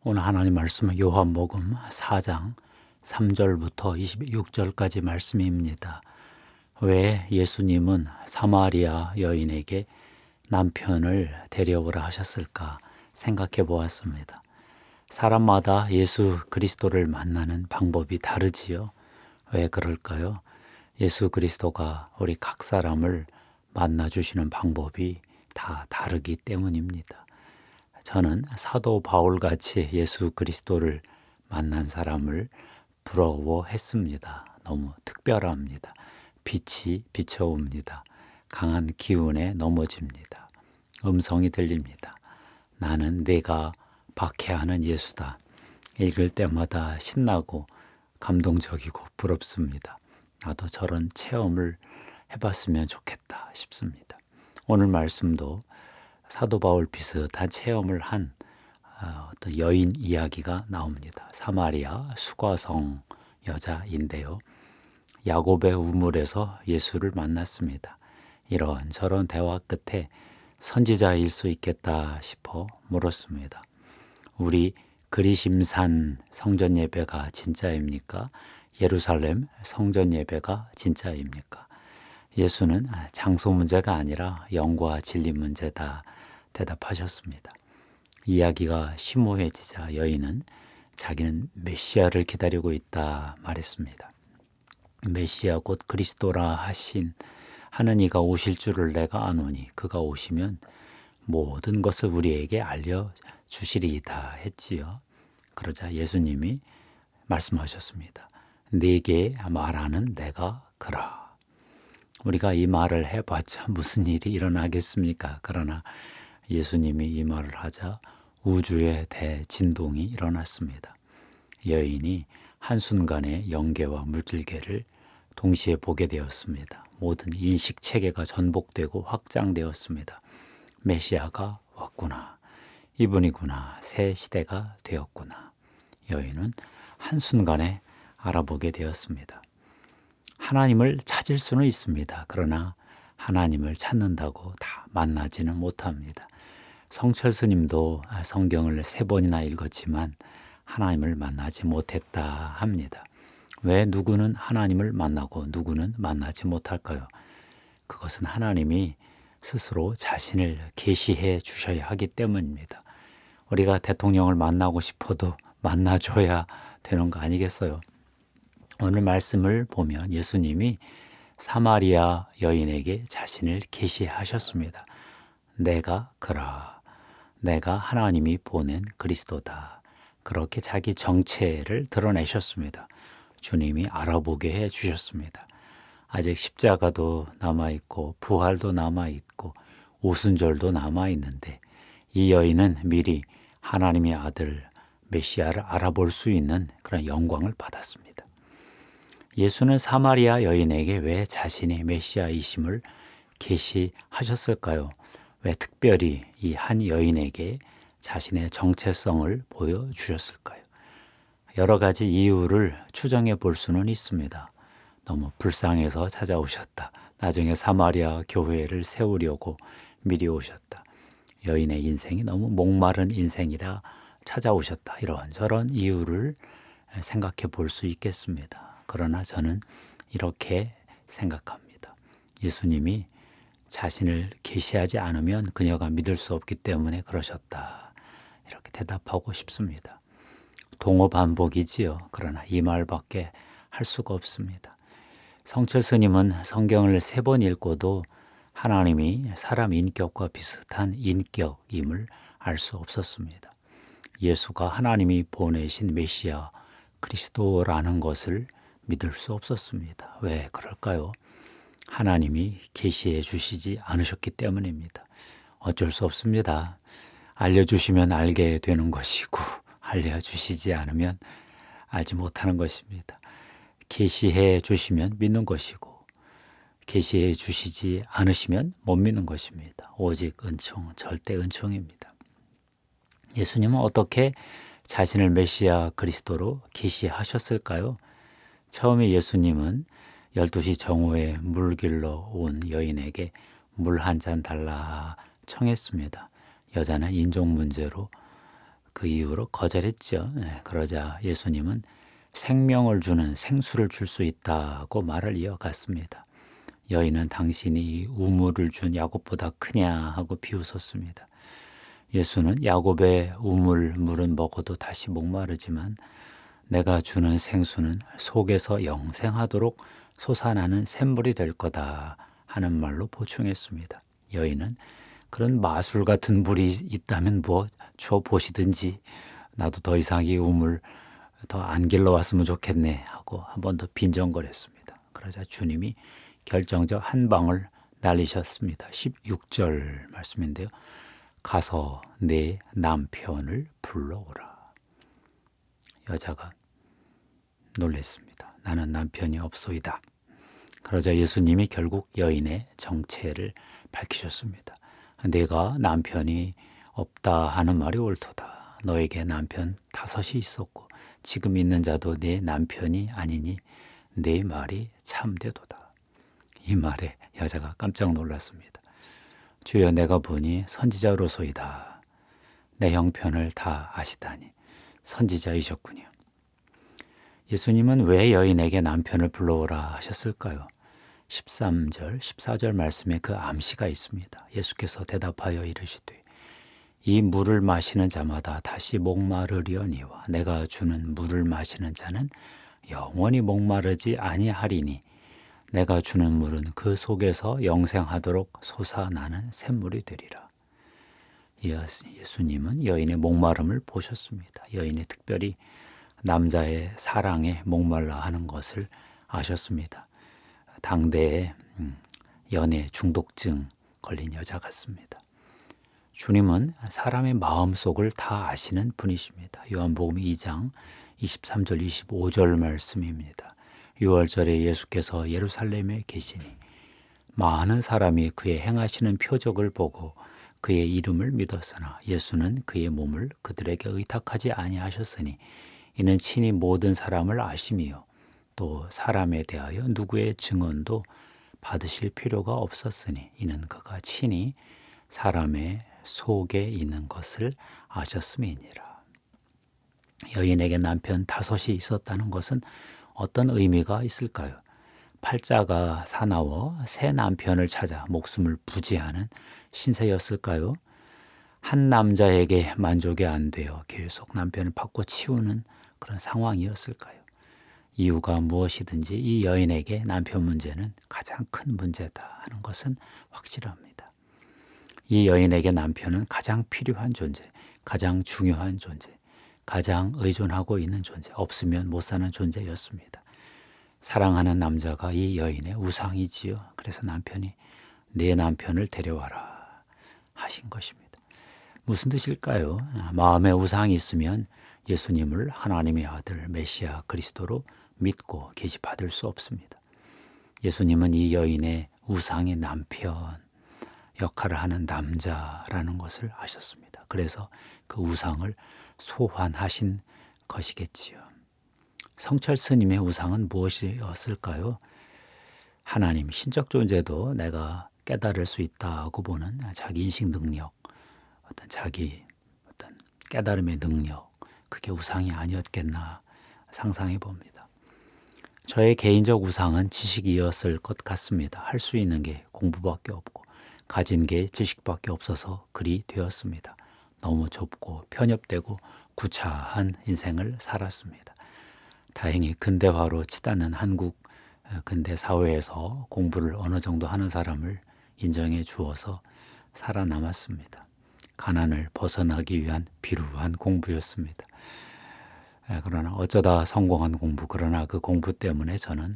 오늘 하나님 말씀은 요한복음 4장 3절부터 26절까지 말씀입니다. 왜 예수님은 사마리아 여인에게 남편을 데려오라 하셨을까 생각해 보았습니다. 사람마다 예수 그리스도를 만나는 방법이 다르지요. 왜 그럴까요? 예수 그리스도가 우리 각 사람을 만나주시는 방법이 다 다르기 때문입니다. 저는 사도 바울같이 예수 그리스도를 만난 사람을 부러워했습니다. 너무 특별합니다. 빛이 비춰옵니다. 강한 기운에 넘어집니다. 음성이 들립니다. 나는 내가 박해하는 예수다. 읽을 때마다 신나고 감동적이고 부럽습니다. 나도 저런 체험을 해봤으면 좋겠다 싶습니다. 오늘 말씀도 사도 바울 비슷한 체험을 한 어떤 여인 이야기가 나옵니다. 사마리아 수가성 여자인데요. 야곱의 우물에서 예수를 만났습니다. 이런저런 대화 끝에 선지자일 수 있겠다 싶어 물었습니다. 우리 그리심산 성전 예배가 진짜입니까? 예루살렘 성전 예배가 진짜입니까? 예수는 장소 문제가 아니라 영과 진리 문제다 대답하셨습니다. 이야기가 심오해지자 여인은 자기는 메시아를 기다리고 있다 말했습니다. 메시아 곧 그리스도라 하는 이가 오실 줄을 내가 아노니 그가 오시면 모든 것을 우리에게 알려주시리이다 했지요. 그러자 예수님이 말씀하셨습니다. 네게 말하는 내가 그라. 우리가 이 말을 해봤자 무슨 일이 일어나겠습니까? 그러나 예수님이 이 말을 하자 우주의 대진동이 일어났습니다. 여인이 한순간에 영계와 물질계를 동시에 보게 되었습니다. 모든 인식체계가 전복되고 확장되었습니다. 메시아가 왔구나. 이분이구나. 새 시대가 되었구나. 여인은 한순간에 알아보게 되었습니다. 하나님을 찾을 수는 있습니다. 그러나 하나님을 찾는다고 다 만나지는 못합니다. 성철 스님도 성경을 3번이나 읽었지만 하나님을 만나지 못했다 합니다. 왜 누구는 하나님을 만나고 누구는 만나지 못할까요? 그것은 하나님이 스스로 자신을 계시해 주셔야 하기 때문입니다. 우리가 대통령을 만나고 싶어도 만나줘야 되는 거 아니겠어요? 오늘 말씀을 보면 예수님이 사마리아 여인에게 자신을 계시하셨습니다. 내가 그라. 내가 하나님이 보낸 그리스도다. 그렇게 자기 정체를 드러내셨습니다. 주님이 알아보게 해 주셨습니다. 아직 십자가도 남아있고 부활도 남아있고 오순절도 남아있는데 이 여인은 미리 하나님의 아들 메시아를 알아볼 수 있는 그런 영광을 받았습니다. 예수는 사마리아 여인에게 왜 자신의 메시아이심을 계시하셨을까요? 왜 특별히 이 한 여인에게 자신의 정체성을 보여주셨을까요? 여러 가지 이유를 추정해 볼 수는 있습니다. 너무 불쌍해서 찾아오셨다. 나중에 사마리아 교회를 세우려고 미리 오셨다. 여인의 인생이 너무 목마른 인생이라 찾아오셨다. 이런저런 이유를 생각해 볼 수 있겠습니다. 그러나 저는 이렇게 생각합니다. 예수님이 자신을 계시하지 않으면 그녀가 믿을 수 없기 때문에 그러셨다. 이렇게 대답하고 싶습니다. 동어반복이지요. 그러나 이 말밖에 할 수가 없습니다. 성철 스님은 성경을 3번 읽고도 하나님이 사람 인격과 비슷한 인격임을 알 수 없었습니다. 예수가 하나님이 보내신 메시아 그리스도라는 것을 믿을 수 없었습니다. 왜 그럴까요? 하나님이 계시해 주시지 않으셨기 때문입니다. 어쩔 수 없습니다. 알려주시면 알게 되는 것이고 알려주시지 않으면 알지 못하는 것입니다. 계시해 주시면 믿는 것이고 계시해 주시지 않으시면 못 믿는 것입니다. 오직 은총, 절대 은총입니다. 예수님은 어떻게 자신을 메시아 그리스도로 계시하셨을까요? 처음에 예수님은 12시 정오에 물 길러 온 여인에게 물 한 잔 달라 청했습니다. 여자는 인종 문제로 그 이후로 거절했죠. 그러자 예수님은 생명을 주는 생수를 줄 수 있다고 말을 이어갔습니다. 여인은 당신이 우물을 준 야곱보다 크냐 하고 비웃었습니다. 예수는 야곱의 우물 물은 먹어도 다시 목마르지만 내가 주는 생수는 속에서 영생하도록 솟아나는 샘물이 될 거다 하는 말로 보충했습니다. 여인은 그런 마술 같은 물이 있다면 뭐 줘 보시든지 나도 더 이상 이 우물 더 안 길러왔으면 좋겠네 하고 한 번 더 빈정거렸습니다. 그러자 주님이 결정적 한 방을 날리셨습니다. 16절 말씀인데요. 가서 내 남편을 불러오라. 여자가 놀랬습니다. 나는 남편이 없소이다. 그러자 예수님이 결국 여인의 정체를 밝히셨습니다. 내가 남편이 없다 하는 말이 옳도다. 너에게 남편 5이 있었고 지금 있는 자도 네 남편이 아니니 네 말이 참되도다. 이 말에 여자가 깜짝 놀랐습니다. 주여 내가 보니 선지자로소이다. 내 형편을 다 아시다니 선지자이셨군요. 예수님은 왜 여인에게 남편을 불러오라 하셨을까요? 13절, 14절 말씀에 그 암시가 있습니다. 예수께서 대답하여 이르시되 이 물을 마시는 자마다 다시 목마르려니와 내가 주는 물을 마시는 자는 영원히 목마르지 아니하리니 내가 주는 물은 그 속에서 영생하도록 솟아나는 샘물이 되리라. 예수님은 여인의 목마름을 보셨습니다. 여인이 특별히 남자의 사랑에 목말라 하는 것을 아셨습니다. 당대에 연애 중독증 걸린 여자 같습니다. 주님은 사람의 마음속을 다 아시는 분이십니다. 요한복음 2장 23절 25절 말씀입니다. 6월절에 예수께서 예루살렘에 계시니 많은 사람이 그의 행하시는 표적을 보고 그의 이름을 믿었으나 예수는 그의 몸을 그들에게 의탁하지 아니하셨으니 이는 친히 모든 사람을 아심이요 또 사람에 대하여 누구의 증언도 받으실 필요가 없었으니 이는 그가 친히 사람의 속에 있는 것을 아셨음이니라. 여인에게 남편 5이 있었다는 것은 어떤 의미가 있을까요? 팔자가 사나워 새 남편을 찾아 목숨을 부지하는 신세였을까요? 한 남자에게 만족이 안 되어 계속 남편을 받고 치우는 그런 상황이었을까요? 이유가 무엇이든지 이 여인에게 남편 문제는 가장 큰 문제다 하는 것은 확실합니다. 이 여인에게 남편은 가장 필요한 존재, 가장 중요한 존재, 가장 의존하고 있는 존재, 없으면 못 사는 존재였습니다. 사랑하는 남자가 이 여인의 우상이지요. 그래서 남편이 내 남편을 데려와라 하신 것입니다. 무슨 뜻일까요? 마음에 우상이 있으면 예수님을 하나님의 아들 메시아 그리스도로 믿고 계시받을 수 없습니다. 예수님은 이 여인의 우상의 남편 역할을 하는 남자라는 것을 아셨습니다. 그래서 그 우상을 소환하신 것이겠지요. 성철 스님의 우상은 무엇이었을까요? 하나님, 신적 존재도 내가 깨달을 수 있다고 보는 자기 인식 능력, 자기 깨달음의 능력, 그게 우상이 아니었겠나 상상해 봅니다. 저의 개인적 우상은 지식이었을 것 같습니다. 할 수 있는 게 공부밖에 없고 가진 게 지식밖에 없어서 그리 되었습니다. 너무 좁고 편협되고 구차한 인생을 살았습니다. 다행히 근대화로 치닫는 한국 근대 사회에서 공부를 어느 정도 하는 사람을 인정해 주어서 살아남았습니다. 가난을 벗어나기 위한 비루한 공부였습니다. 그러나 어쩌다 성공한 공부, 그러나 그 공부 때문에 저는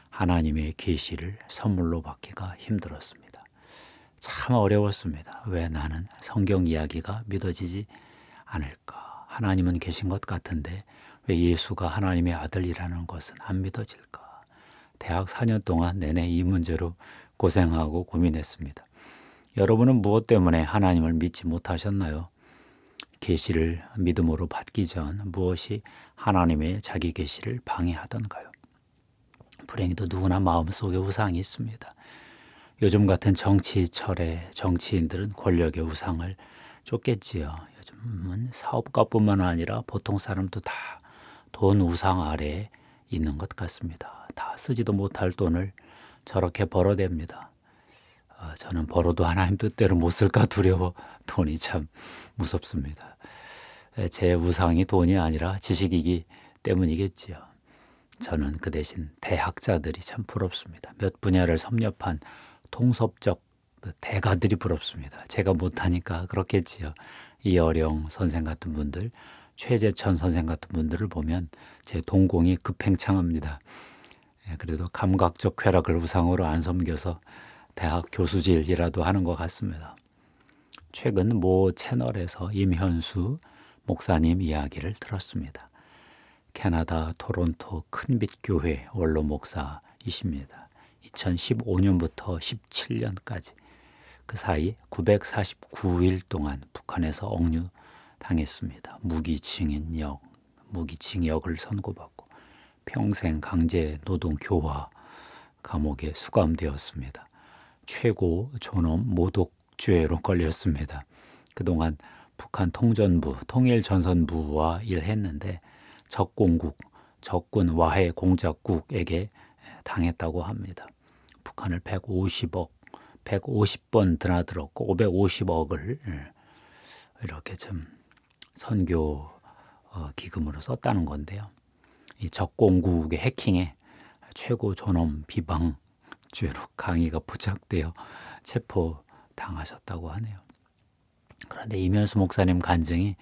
하나님의 계시를 선물로 받기가 힘들었습니다. 참 어려웠습니다. 왜 나는 성경 이야기가 믿어지지 않을까? 하나님은 계신 것 같은데 왜 예수가 하나님의 아들이라는 것은 안 믿어질까? 대학 4년 동안 내내 이 문제로 고생하고 고민했습니다. 여러분은 무엇 때문에 하나님을 믿지 못하셨나요? 계시를 믿음으로 받기 전 무엇이 하나님의 자기 계시를 방해하던가요? 불행히도 누구나 마음속에 우상이 있습니다. 요즘 같은 정치철에 정치인들은 권력의 우상을 쫓겠지요. 요즘은 사업가뿐만 아니라 보통 사람도 다 돈 우상 아래에 있는 것 같습니다. 다 쓰지도 못할 돈을 저렇게 벌어댑니다. 저는 벌어도 하나님 뜻대로 못 쓸까 두려워 돈이 참 무섭습니다. 제 우상이 돈이 아니라 지식이기 때문이겠지요. 저는 그 대신 대학자들이 참 부럽습니다. 몇 분야를 섭렵한 통섭적 그 대가들이 부럽습니다. 제가 못하니까 그렇겠지요. 이어령 선생 같은 분들, 최재천 선생 같은 분들을 보면 제 동공이 급팽창합니다. 그래도 감각적 쾌락을 우상으로 안 섬겨서 대학 교수질이라도 하는 것 같습니다. 최근 모 채널에서 임현수 목사님 이야기를 들었습니다. 캐나다 토론토 큰빛교회 원로 목사이십니다. 2015년부터 17년까지 그 사이 949일 동안 북한에서 억류당했습니다. 무기징역을 선고받고 평생 강제 노동 교화 감옥에 수감되었습니다. 최고 존엄 모독죄로 걸렸습니다. 그동안 북한 통전부, 통일전선부와 일했는데 적공국, 적군 와해 공작국에게 당했다고 합니다. 북한을 150번 드나들었고 550억을 이렇게 좀 선교 기금으로 썼다는 건데요. 이 적공국의 해킹에 최고 존엄 비방죄로 강의가 포착되어 체포당하셨다고 하네요. 그런데 이면수 목사님 간증이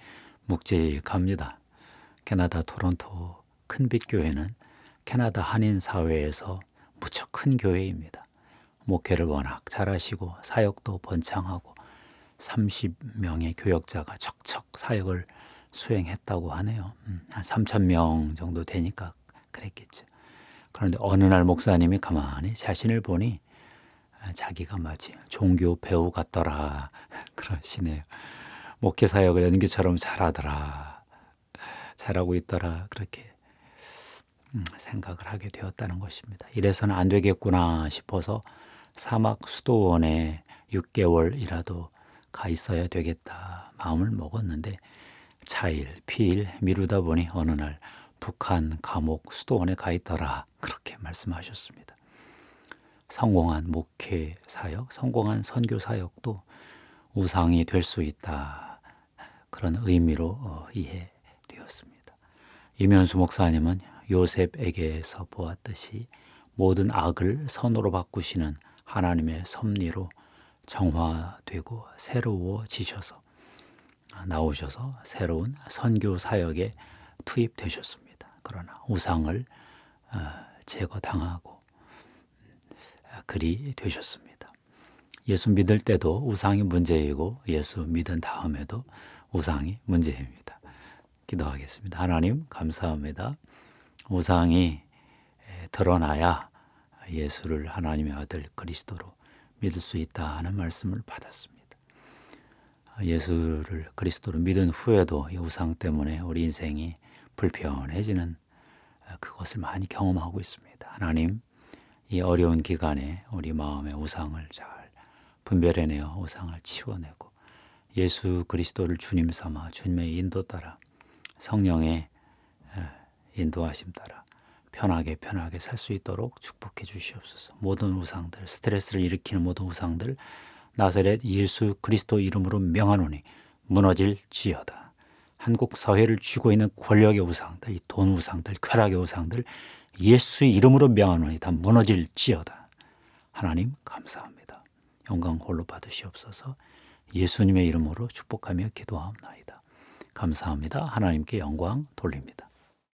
묵직합니다. 캐나다 토론토 큰빛교회는 캐나다 한인 사회에서 무척 큰 교회입니다. 목회를 워낙 잘하시고 사역도 번창하고 30명의 교역자가 척척 사역을 수행했다고 하네요. 한 3,000명 정도 되니까 그랬겠죠. 그런데 어느 날 목사님이 가만히 자신을 보니 자기가 마치 종교 배우 같더라 그러시네요. 목회 사역을 연기처럼 잘하더라, 잘하고 있더라 그렇게 생각을 하게 되었다는 것입니다. 이래서는 안 되겠구나 싶어서 사막 수도원에 6개월이라도 가 있어야 되겠다 마음을 먹었는데 차일 피일 미루다 보니 어느 날 북한 감옥 수도원에 가 있더라 그렇게 말씀하셨습니다. 성공한 목회 사역, 성공한 선교 사역도 우상이 될 수 있다 그런 의미로 이해되었습니다. 이면수 목사님은 요셉에게서 보았듯이 모든 악을 선으로 바꾸시는 하나님의 섭리로 정화되고 새로워지셔서 나오셔서 새로운 선교 사역에 투입되셨습니다. 그러나 우상을 제거당하고 그리 되셨습니다. 예수 믿을 때도 우상이 문제이고 예수 믿은 다음에도 우상이 문제입니다. 기도하겠습니다. 하나님 감사합니다. 우상이 드러나야 예수를 하나님의 아들 그리스도로 믿을 수 있다는 말씀을 받았습니다. 예수를 그리스도로 믿은 후에도 이 우상 때문에 우리 인생이 불편해지는 그것을 많이 경험하고 있습니다. 하나님, 이 어려운 기간에 우리 마음의 우상을 잘 분별해내어 우상을 치워내고 예수 그리스도를 주님 삼아 주님의 인도 따라 성령의 인도하심 따라 편하게 살 수 있도록 축복해 주시옵소서. 모든 우상들, 스트레스를 일으키는 모든 우상들 나사렛 예수 그리스도 이름으로 명하노니 무너질지어다. 한국 사회를 쥐고 있는 권력의 우상들, 이 돈 우상들, 쾌락의 우상들 예수의 이름으로 명하노니 다 무너질지어다. 하나님 감사합니다. 영광 홀로 받으시옵소서. 예수님의 이름으로 축복하며 기도하옵나이다. 감사합니다. 하나님께 영광 돌립니다.